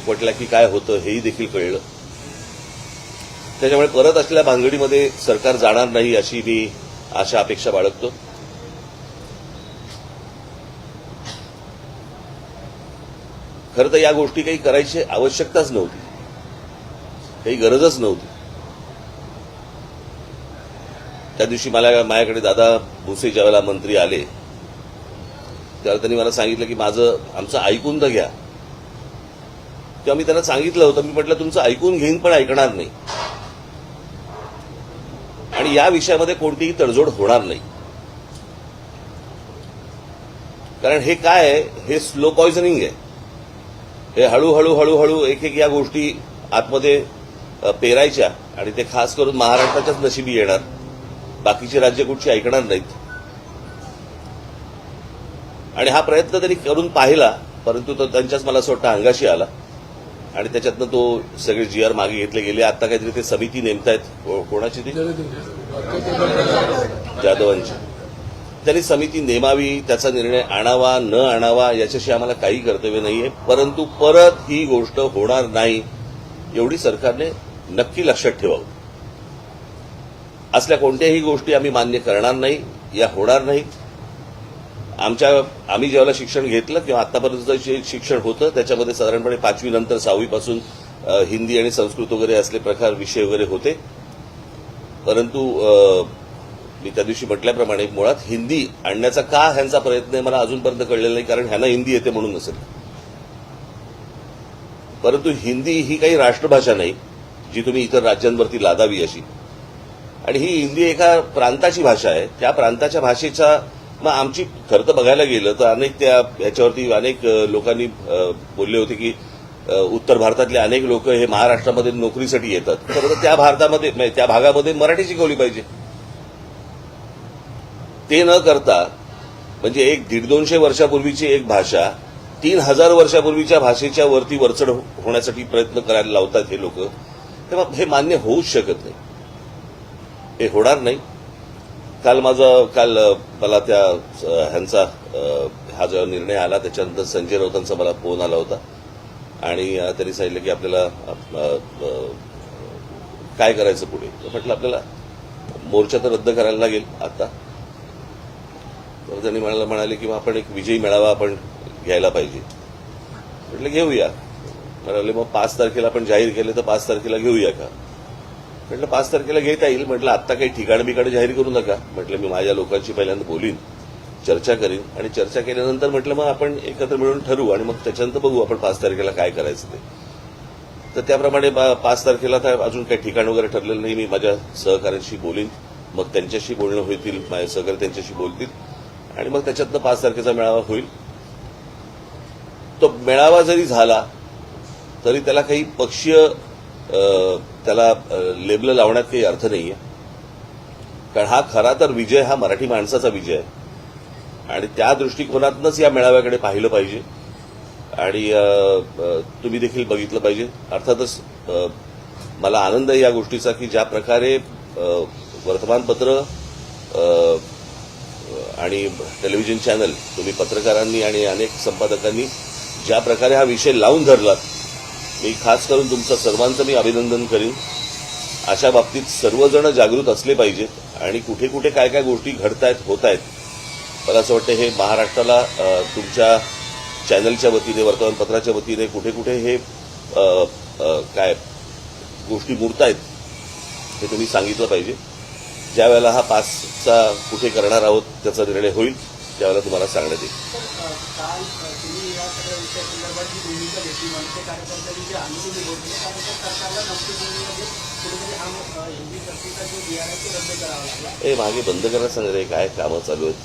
एकवटला की काय होतं हेही देखील कळलं. त्याच्यामुळे परत असलेल्या भानगडीमध्ये सरकार जाणार नाही अशी मी आशा अपेक्षा बाळगतो. खरं तर या गोष्टी काही करायची आवश्यकताच नव्हती, काही गरजच नव्हती. त्या दिवशी माझ्याकडे दादा भुसे ज्यावेळेला मंत्री आले त्यावेळेला त्यांनी मला सांगितलं की आमचं ऐकून तर घ्या. तेव्हा मी त्यांना सांगितलं होतं, मी म्हटलं तुमचं ऐकून घेईन पण ऐकणार नाही आणि या विषयामध्ये कोणतीही तडजोड होणार नाही. कारण हे काय आहे, हे स्लो पॉइझनिंग आहे. हे हळूहळू एक एक या गोष्टी आतमध्ये पेरायच्या आणि ते खास करून महाराष्ट्राच्याच नशिबी येणार, बाकीची राज्य कुठची ऐकणार नाहीत. आणि हा प्रयत्न त्यांनी करून पाहिला, परंतु तो त्यांच्याच मला असं वाटतं अंगाशी आला आणि त्याच्यातनं तो सगळे जीआर मागे घेतले गेले. आता काहीतरी ते समिती नेमतायत, कोणाची ती जाधवांची. त्यांनी समिती नेमावी, त्याचा निर्णय आणावा न आणावा याच्याशी आम्हाला काही कर्तव्य नाहीये, परंतु परत ही गोष्ट होणार नाही एवढी सरकारने नक्की लक्षात ठेवावं. असल्या कोणत्याही गोष्टी आम्ही मान्य करणार नाही, या होणार नाहीत. आम्ही ज्यावेळेला शिक्षण घेतलं किंवा आतापर्यंत जे शिक्षण होतं त्याच्यामध्ये साधारणपणे 5वी नंतर 6वी पासून हिंदी आणि संस्कृत वगैरे असले प्रकार विषय वगैरे होते. परंतु मी त्या दिवशी म्हटल्याप्रमाणे मुळात हिंदी आणण्याचा का ह्यांचा प्रयत्न आहे मला अजूनपर्यंत कळलेला नाही, कारण ह्यांना हिंदी येते म्हणून नसेल. परंतु हिंदी ही काही राष्ट्रभाषा नाही जी तुम्ही इतर राज्यांवरती लादावी अशी. आणि ही हिंदी एका प्रांताची भाषा आहे. त्या प्रांताच्या भाषेचा मग आमची खरं तर बघायला गेलं तर ह्याच्यावरती अनेक लोकांनी बोलले होते की उत्तर भारतातले अनेक लोक हे महाराष्ट्रामध्ये नोकरीसाठी येतात. खरं तर त्या भागामध्ये मराठी शिकवली पाहिजे. ते न करता म्हणजे 100-150 वर्षापूर्वीची एक भाषा 3000 वर्षापूर्वीच्या भाषेच्या वरती वरचढ होण्यासाठी प्रयत्न करायला लावतात हे लोक. तेव्हा हे मान्य होऊच शकत नाही, हे होणार नाही. काल मला त्या ह्यांचा हा जो निर्णय आला त्याच्यानंतर संजय राऊतांचा मला फोन आला होता आणि त्यांनी सांगितलं की आपल्याला काय करायचं पुढे. म्हटलं आपल्याला मोर्चा तर रद्द करायला लागेल आता. तर त्यांनी म्हणाले की आपण एक विजयी मेळावा आपण घ्यायला पाहिजे. म्हटलं घेऊया. म्हणाले मग 5 तारखेला आपण जाहीर केले तर 5 तारखेला घेऊया का. म्हटलं 5 तारखेला घेता येईल. म्हटलं आत्ता काही ठिकाण जाहीर करू नका. म्हटलं मी माझ्या लोकांशी पहिल्यांदा बोलीन, चर्चा करीन आणि चर्चा केल्यानंतर म्हटलं मग आपण एकत्र मिळून ठरवू आणि मग त्याच्यानंतर बघू आपण 5 तारखेला काय करायचं ते. तर त्याप्रमाणे 5 तारखेला तर अजून काही ठिकाण वगैरे ठरलेलं नाही. मी माझ्या सहकाऱ्यांशी बोलीन, मग त्यांच्याशी बोलणं होईल, माझे सहकारी त्यांच्याशी बोलतील आणि मग त्याच्यातनं 5 तारखेचा मेळावा होईल. तो मेळावा जरी झाला तरी त्याला काही पक्षीय त्याला लेबल लावण्यात काही अर्थ नाहीये. कारण हा खरा तर विजय हा मराठी माणसाचा विजय आहे आणि त्या दृष्टिकोनातूनच या मेळाव्याकडे पाहिलं पाहिजे आणि तुम्ही देखील बघितलं पाहिजे. अर्थातच मला आनंद आहे या गोष्टीचा की ज्या प्रकारे वर्तमानपत्र आणि टेलिव्हिजन चॅनल, तुम्ही पत्रकारांनी आणि अनेक संपादकांनी ज्या प्रकारे हा विषय लावून धरलात, मी खास करून तुमचं सर्वांचं मी अभिनंदन करीन. अशा बाबतीत सर्वजण जागृत असले पाहिजेत आणि कुठे कुठे काय काय गोष्टी घडतायत होत आहेत. मला असं वाटतं हे महाराष्ट्राला तुमच्या चॅनलच्या वतीने, वर्तमानपत्राच्या वतीने कुठे कुठे हे काय गोष्टी मुरतायत हे तुम्ही सांगितलं पाहिजे. ज्या वेळेला हा 5चा कुठे करणार आहोत त्याचा निर्णय होईल त्यावेळेला तुम्हाला सांगण्यात येईल. काल तुम्ही या सगळ्या विषयासंदर्भात जी भूमिका घेतली, मनसे कार्यकर्त्यांनी जे आंदोलन उभवले त्यानंतर सरकारला नक्की भूमिका कुठेतरी हा हिंदी सक्तीचा जो DRI तो रद्द करावा लागला. हे मागे बंद करायला सांगणार काय कामं चालू आहेत.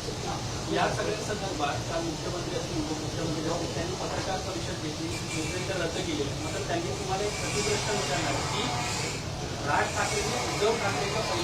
या सगळ्या संदर्भात काल मुख्यमंत्री असतील, उपमुख्यमंत्री जेव्हा त्यांनी पत्रकार परिषद घेतली, नोकरी रद्द केली, मात्र त्यांनी तुम्हाला एक प्रतिप्रश्न विचारणार की राज ठाकरेंनी उद्धव ठाकरेंचा पहिला